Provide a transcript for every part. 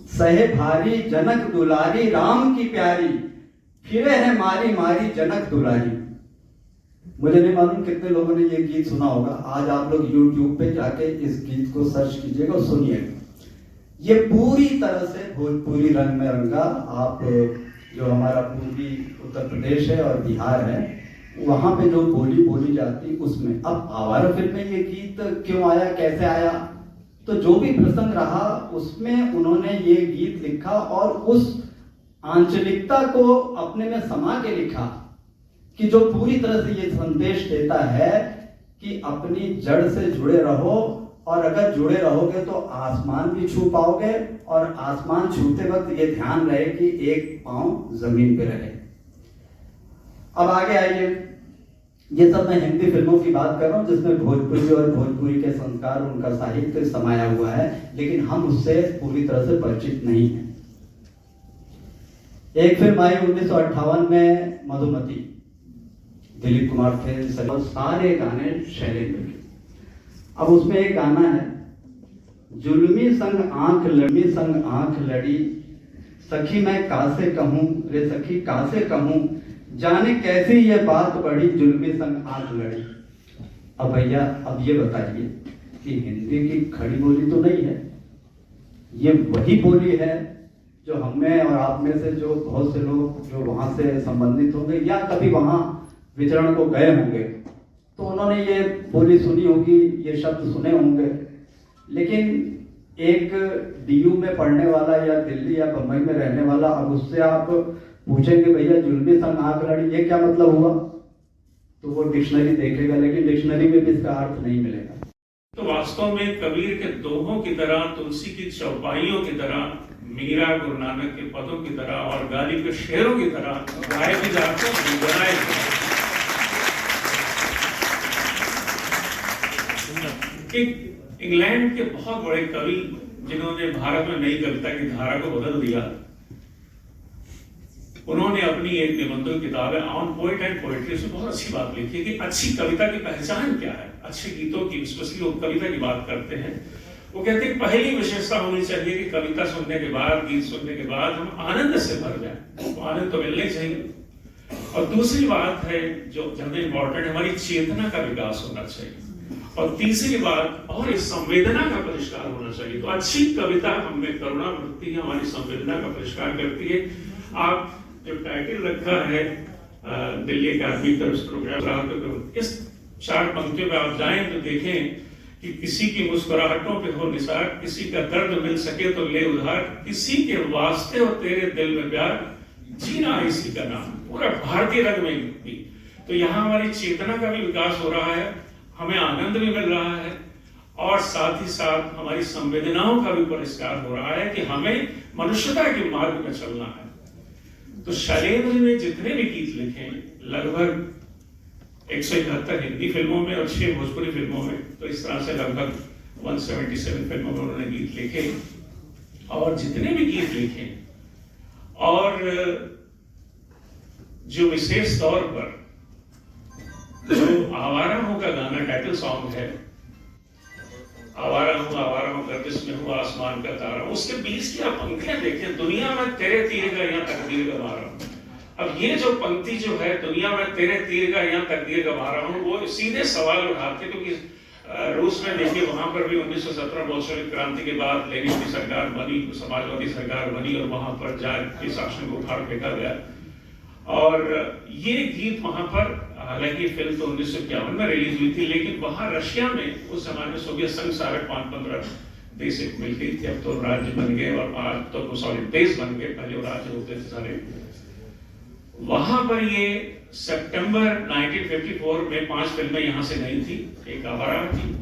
सहे भारी जनक दुलारी राम की प्यारी, फिरे है मारी मारी जनक दुलारी। मुझे नहीं मालूम कितने लोगों ने ये गीत सुना होगा। आज आप लोग YouTube पे जाके इस गीत को सर्च कीजिएगा और सुनिएगा। ये पूरी तरह से भोजपुरी रंग में रंगा। आप जो हमारा पूर्वी उत्तर प्रदेश है और बिहार है, वहां पे जो बोली बोली जाती उसमें। अब आवारा फिल्म में ये गीत क्यों आया, कैसे आया, तो जो भी प्रसंग रहा उसमें उन्होंने ये गीत लिखा और उस आंचलिकता को अपने में समा के लिखा कि जो पूरी तरह से ये संदेश देता है कि अपनी जड़ से जुड़े रहो, और अगर जुड़े रहोगे तो आसमान भी छू पाओगे, और आसमान छूते वक्त ये ध्यान रहे कि एक पांव जमीन पे रहे। अब आगे आइए, ये सब मैं हिंदी फिल्मों की बात कर रहा हूं जिसमें भोजपुरी और भोजपुरी के संस्कार, उनका साहित्य समाया हुआ है, लेकिन हम उससे पूरी तरह से परिचित नहीं हैं। एक फिल्म आई 1958 में, मधुमती, दिलीप कुमार थे, सारे गाने शैलेंद्र के। अब उसमें एक गाना है, जुल्मी संग आंख लड़ी, संग आंख लड़ी, सखी मैं कासे कहूं रे सखी कासे कहूं, जाने कैसी ये बात बढ़ी, जुल्मी संग आंख लड़ी। अब भैया अब ये बताइए कि हिंदी की खड़ी बोली तो नहीं है, ये वही बोली है जो हमें और आप में से जो बहुत से लोग जो वहां से संबंधित होंगे या कभी वहां विचरण को गए होंगे तो उन्होंने ये बोली सुनी होगी, ये शब्द सुने होंगे। लेकिन एक डीयू में पढ़ने वाला या दिल्ली या बंबई में रहने वाला, अब उससे आप पूछेंगे भैया जुल्मी संग आंख लड़ी ये क्या मतलब हुआ, तो वो डिक्शनरी देखेगा, लेकिन डिक्शनरी में भी इसका अर्थ नहीं मिलेगा। तो वास्तव में कबीर के दोहों की तरह, तुलसी की चौपाइयों की तरह, मीरा गुरु नानक के पदों की तरह और गालिब के शेरों की तरह गाए भी जाते हैं, बनाए जाते हैं। इंग्लैंड के बहुत बड़े कवि जिन्होंने भारत में नई कविता की धारा को बदल दिया, उन्होंने अपनी एक निबंधों किताब है ऑन पोएट एंड पोएट्री, उसमें बहुत अच्छी बात लिखी है कि अच्छी कविता की पहचान क्या है। अच्छे गीतों की, स्पेशली वो कविता की बात करते हैं, वो कहते हैं पहली विशेषता होनी चाहिए कि कविता सुनने के बाद, गीत सुनने के बाद हम आनंद से भर जाए, तो आनंद तो मिलना ही चाहिए। और दूसरी बात है जो ज्यादा इंपॉर्टेंट है, हमारी चेतना का विकास होना चाहिए। और तीसरी बात, और इस संवेदना का परिष्कार होना चाहिए। तो अच्छी कविता हमें करुणा वृत्ति, हमारी संवेदना का परिष्कार करती है। आप जो टाइटल रखा है दिल्ली अकादमी का प्रोग्राम, इस 4 पंक्तियों में आप जाएं तो देखें कि किसी की मुस्कुराहटों पे हो निसार, किसी का दर्द मिल सके तो ले उधार, किसी के वास्ते हो तेरे दिल में प्यार, जीना इसी का नाम। पूरा भारतीय रंग में भी। तो यहाँ हमारी चेतना का भी विकास हो रहा है, हमें आनंद भी मिल रहा है, और साथ ही साथ हमारी संवेदनाओं का भी परिष्कार हो रहा है कि हमें मनुष्यता के मार्ग में चलना है। तो शैलेंद्र ने जितने भी गीत लिखे, लगभग 171 हिंदी फिल्मों में और 6 भोजपुरी फिल्मों में, तो इस तरह से लगभग 177 फिल्मों में उन्होंने गीत लिखे। और जितने भी गीत लिखे, और जो विशेष तौर पर जो आवारा हूं का गाना टाइटल सॉन्ग है, आवारा हूं गर्दिश में हूं आसमान का तारा, उसके बीच की आप पंक्तियां देखें, दुनिया में तेरे तीर का यहाँ तकदीर का मारा हूं। अब ये जो पंक्ति जो है, दुनिया में तेरे तीर का यहाँ तकदीर का मारा हूं, वो सीधे सवाल उठाते, क्योंकि रूस में देखिए वहां पर भी 1917 बोल्शेविक क्रांति के बाद लेनिन की सरकार बनी, समाजवादी सरकार बनी, और वहां पर जार के शासन को उखाड़ फेंका गया। और ये गीत वहां पर, हालांकि फिल्म तो 1951 में रिलीज हुई थी, लेकिन वहां रशिया में उस समय में सोवियत संघ सारे 5-15 देश एक मिल गई थी। अब तो राज्य बन गए, और आज तो सॉरी देश बन गए, पहले वो राज्य होते थे सारे। वहां पर ये सितंबर 1954 में 5 फिल्में यहां से नहीं थी। एक आवारा थी,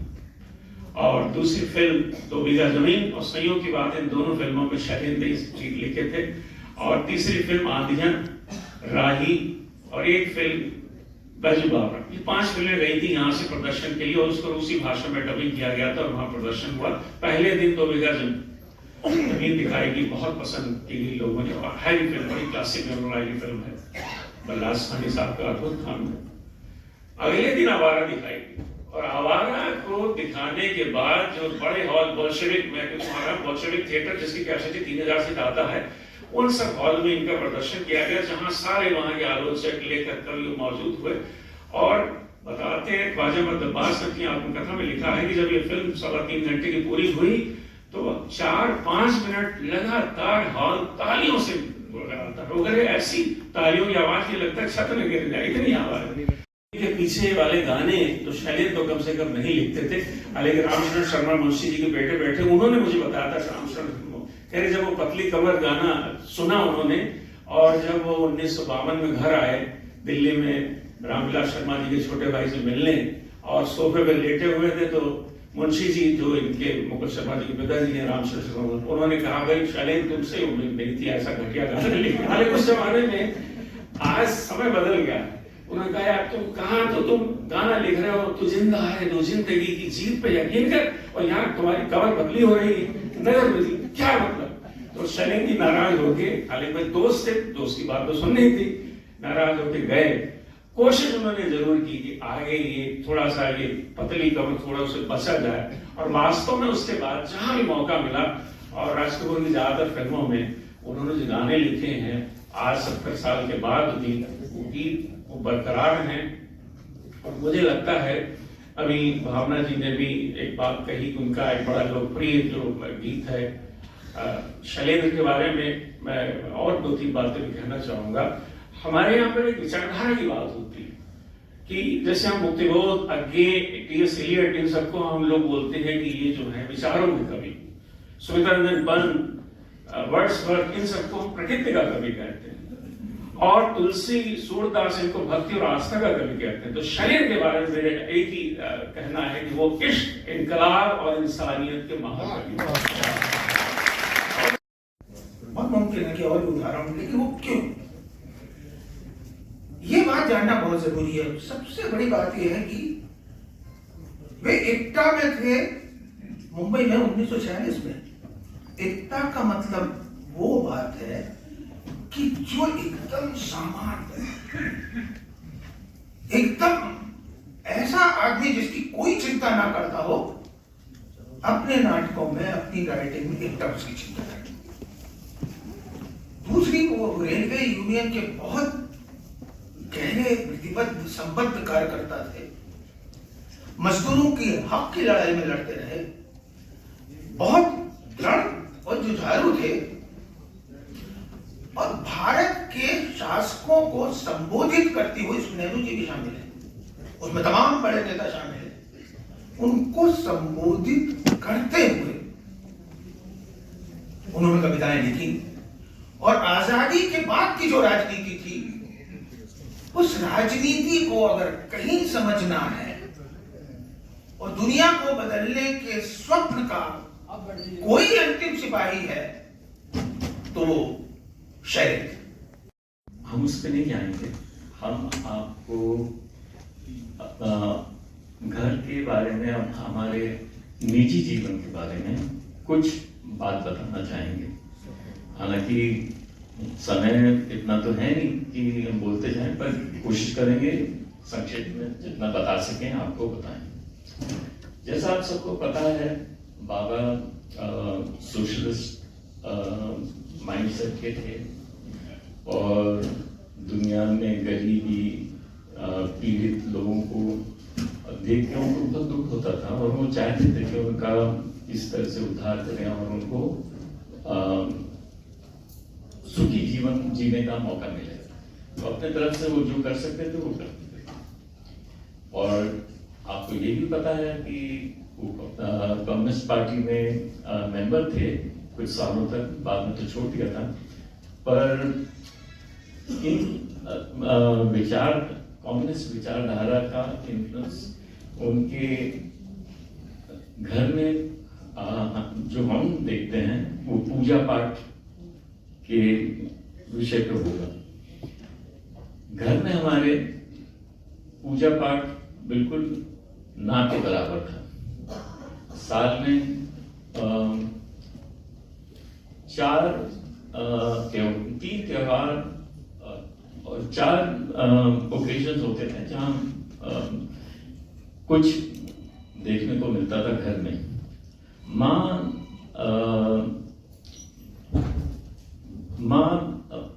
और दूसरी फिल्म 2 बीघा जमीन, और संयोग की बात है इन दोनों फिल्मों में शैलेंद्र गीत लिखे थे। और तीसरी फिल्म आंधियन, राही, और एक फिल्म बाबरा। ये 5 फिल्में गई थी यहाँ से प्रदर्शन के लिए, और उसको रूसी भाषा में डबिंग किया गया था, और वहां प्रदर्शन हुआ। पहले दिन 2 बीघा जमीन दिखाई गई, बहुत पसंद की गई लोगों ने, और हैवी फिल्म, बड़ी क्लासिक मेमोराइल फिल्म है, बल्लास खानी साहब का अद्भुत काम है। अगले दिन आवारा दिखाई गई, और आवारा को दिखाने के बाद जो बड़े हॉल बोल्शेविक, मैं तुम्हारा बोल्शेविक थिएटर जिसकी कैपेसिटी 3000 सीट आता है, उन सब हॉल में इनका प्रदर्शन किया गया, जहां सारे वहां के आलोचक, लेखक, कवि मौजूद हुए। और बताते हैं ख्वाजा मोहम्मद अब्बास ने अपनी आत्मकथा में लिखा है कि जब ये फिल्म 3.25 घंटे की पूरी हुई तो 4-5 मिनट लगातार हॉल तालियों से वगैरह, ऐसी तालियों की आवाज की लगता है छत में गिर जाए, इतनी आवाज। के पीछे वाले गाने तो शैलेंद्र तो कम से कम नहीं लिखते थे, लेकिन रामशरण शर्मा मुंशी जी के बेटे बैठे, उन्होंने मुझे बताया था, रामशरण कह रहे जब वो पतली कमर गाना सुना उन्होंने, और जब वो 1952 में घर आए दिल्ली में रामविलास शर्मा जी के छोटे भाई से मिलने, और सोफे पर लेटे हुए थे, तो मुंशी जी जो इनके मुकुल शर्मा जी के पिताजी हैं, रामशरण शर्मा, उन्होंने कहा भाई शैलेंद्र तुमसे उम्मीद नहीं थी ऐसा घटिया गाना लिखने। हालांकि उस जमाने में, आज समय बदल गया। उन्होंने कहा यार तुम कहाँ, तो तुम गाना लिख रहे हो, तू जिंदा है, तू जिंदगी की जीत पे यकीन कर, और यहाँ तुम्हारी कमर बदली हो रही है, नजर बदली, क्या मतलब। तो शैलेंद्र जी नाराज होके, हालांकि मेरे दोस्त थे, दोस्त की बात तो सुननी थी, नाराज होके गए। कोशिश उन्होंने जरूर की कि आगे ये थोड़ा सा ये पतली कमर थोड़ा उसे बचा जाए, और वास्तव में उसके बाद जहां भी मौका मिला, और राज कपूर की ज्यादातर फिल्मों में उन्होंने जो गाने लिखे हैं, आज 70 साल के बाद भी वो गीत वो बरकरार हैं। और मुझे लगता है अभी भावना जी ने भी एक बात कही कि उनका एक बड़ा लोकप्रिय जो गीत है शैलेंद्र के बारे में, मैं और 2-3 बातें भी कहना चाहूंगा। हमारे यहाँ पर एक विचारधारा की बात होती है कि जैसे हम मुक्तिबोध, अज्ञे, टी.एस. एलियट, इन सबको हम लोग बोलते हैं कि ये जो है विचारों के कवि, सुमित्रा रंजन बंद, वर्ड्सवर्थ, इन सबको हम प्रकृति का कवि कहते हैं, और तुलसी, सूरदास इनको भक्ति और आस्था का कवि कहते हैं। तो शैलेंद्र के बारे में मेरे एक ही कहना है कि वो इश्क, इनकलाब और इंसानियत के महाकवि। बहुत मुमकिन है कि और उदाहरण, लेकिन वो क्यों, ये बात जानना बहुत जरूरी है। सबसे बड़ी बात यह है कि वे एकता में थे मुंबई में 1946 में। एकता का मतलब वो बात है कि जो एकदम सामान्य, एकदम ऐसा आदमी जिसकी कोई चिंता ना करता हो, अपने नाटकों में, अपनी राइटिंग में एकदम उसकी चिंता करती। दूसरी, वो रेलवे यूनियन के बहुत गहरे प्रतिबद्ध संबद्ध कार्यकर्ता थे, मजदूरों की हक की लड़ाई में लड़ते रहे, बहुत दृढ़ और जुझारू थे, और भारत के शासकों को संबोधित करती हुई, इसमें नेहरू जी भी शामिल है, उसमें तमाम बड़े नेता शामिल है, उनको संबोधित करते हुए उन्होंने कविताएं लिखी। और आजादी के बाद की जो राजनीति थी, उस राजनीति को अगर कहीं समझना है और दुनिया को बदलने के स्वप्न का कोई अंतिम सिपाही है तो वो शैलेंद्र। हम उस पर नहीं जाएंगे, हम आपको घर के बारे में, अब हमारे निजी जीवन के बारे में कुछ बात बताना चाहेंगे। हालांकि समय इतना तो है नहीं कि हम बोलते जाएं, पर कोशिश करेंगे संक्षेप में जितना बता सकें आपको बताएं। जैसा आप सबको पता है, बाबा सोशलिस्ट माइंडसेट के थे, और दुनिया में गरीबी, पीड़ित लोगों को देख के उनको बहुत दुख होता था, और वो चाहते थे कि उनका इस तरह से उद्धार करें और उनको सुखी जीवन जीने का मौका मिले। तो अपने तरफ से वो जो कर सकते थे वो करते थे। और आपको ये भी पता है कि वो कम्युनिस्ट पार्टी में मेंबर थे कुछ सालों तक, बाद में तो छोड़ दिया था। पर इन विचार, कम्युनिस्ट विचारधारा का इन्फ्लुएंस उनके घर में जो हम देखते हैं वो पूजा पाठ के विषय पर होगा। घर में हमारे पूजा पाठ बिल्कुल ना के बराबर था। साल में 3 त्योहार और 4 ओकेजन होते थे जहां कुछ देखने को मिलता था घर में। माँ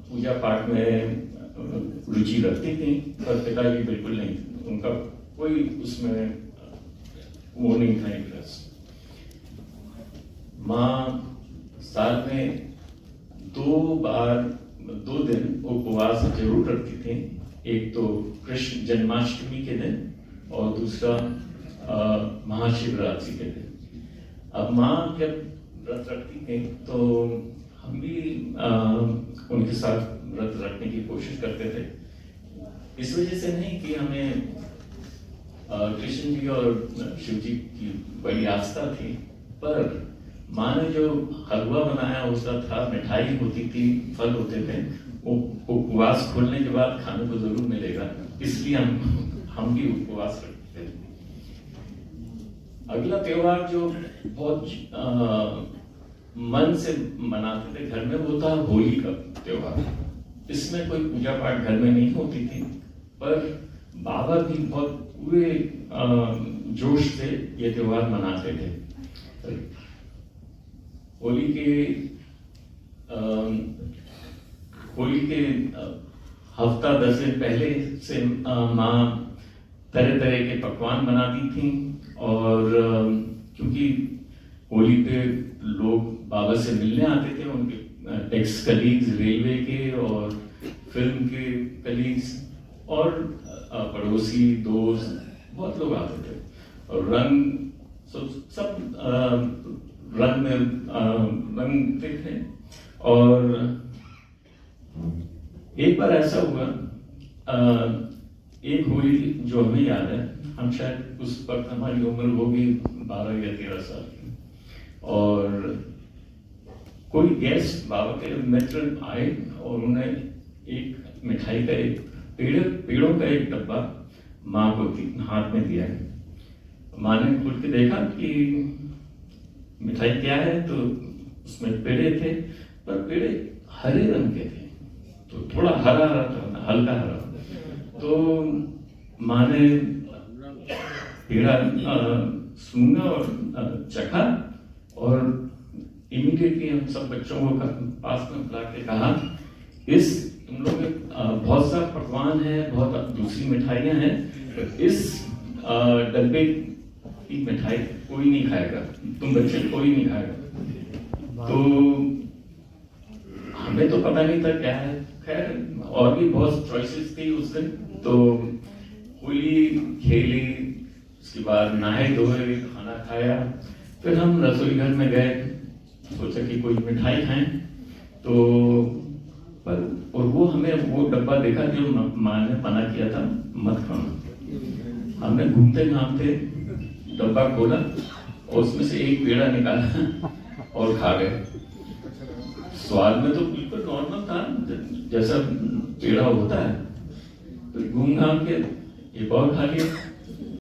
पूजा पाठ में रुचि रखती थी, पर पिताजी बिल्कुल नहीं, उनका कोई उसमें वो नहीं था इंटरेस्ट। माँ साल में 2 दिन उपवास जरूर रखती थी, एक तो कृष्ण जन्माष्टमी के दिन और दूसरा महाशिवरात्रि के दिन। अब माँ जब व्रत रखती थी तो हम भी उनके साथ व्रत रखने की कोशिश करते थे। इस वजह से नहीं कि हमें कृष्ण जी और शिव जी की बड़ी आस्था थी, पर माँ ने जो हलवा बनाया होता था, मिठाई होती थी, फल होते थे, वो उपवास खोलने के बाद खाने को जरूर मिलेगा, इसलिए हम भी उपवास रखते थे। अगला त्योहार जो बहुत मन से मनाते थे घर में, वो था होली का त्योहार। इसमें कोई पूजा पाठ घर में नहीं होती थी, पर बाबा भी बहुत पूरे जोश से ये त्योहार मनाते थे। होली के हफ्ता 10 दिन पहले से माँ तरह तरह के पकवान बनाती थी, और क्योंकि होली पे लोग बाबा से मिलने आते थे, उनके एक्स कलीग्स रेलवे के और फिल्म के कलीग्स और पड़ोसी दोस्त बहुत लोग आते थे, और सब रंग में रंगते थे। और एक बार ऐसा हुआ, एक होली जो हमें याद है, हम शायद उस वक्त हमारी उम्र होगी 12 या 13 साल की, और कोई गेस्ट बाबा के मित्र आए और उन्हें एक मिठाई का एक पेड़ों का एक डब्बा माँ को हाथ में दिया। माँ ने खोल के देखा कि मिठाई क्या है, तो उसमें पेड़े थे, पर पेड़े हरे रंग के थे, तो थोड़ा हरा था, हल्का हरा। तो माँ ने पेड़ा सूंघा और चखा, और इमीडिएटली हम सब बच्चों को पास में बुला के कहा, तुम लोग बहुत सा पकवान है, बहुत दूसरी मिठाइयाँ हैं, इस डब्बे की मिठाई कोई नहीं खाएगा, तुम बच्चे कोई नहीं खाएगा। तो हमें तो पता नहीं था क्या है, खैर और भी बहुत चॉइसेस थी उस दिन। तो होली खेली, उसके बाद नहाए धोए, खाना खाया, फिर हम रसोई घर में गए, सोचा कि कोई मिठाई खाएं। तो पर और वो हमें वो डब्बा देखा जो माँ ने मना किया था मत खाना। हमने घूमते घामते डब्बा खोला और उसमें से एक पेड़ा निकाला और खा गए। स्वाद में तो बिल्कुल नॉर्मल था, जैसा पेड़ा होता है। तो घूम घाम के एक और खा लिया।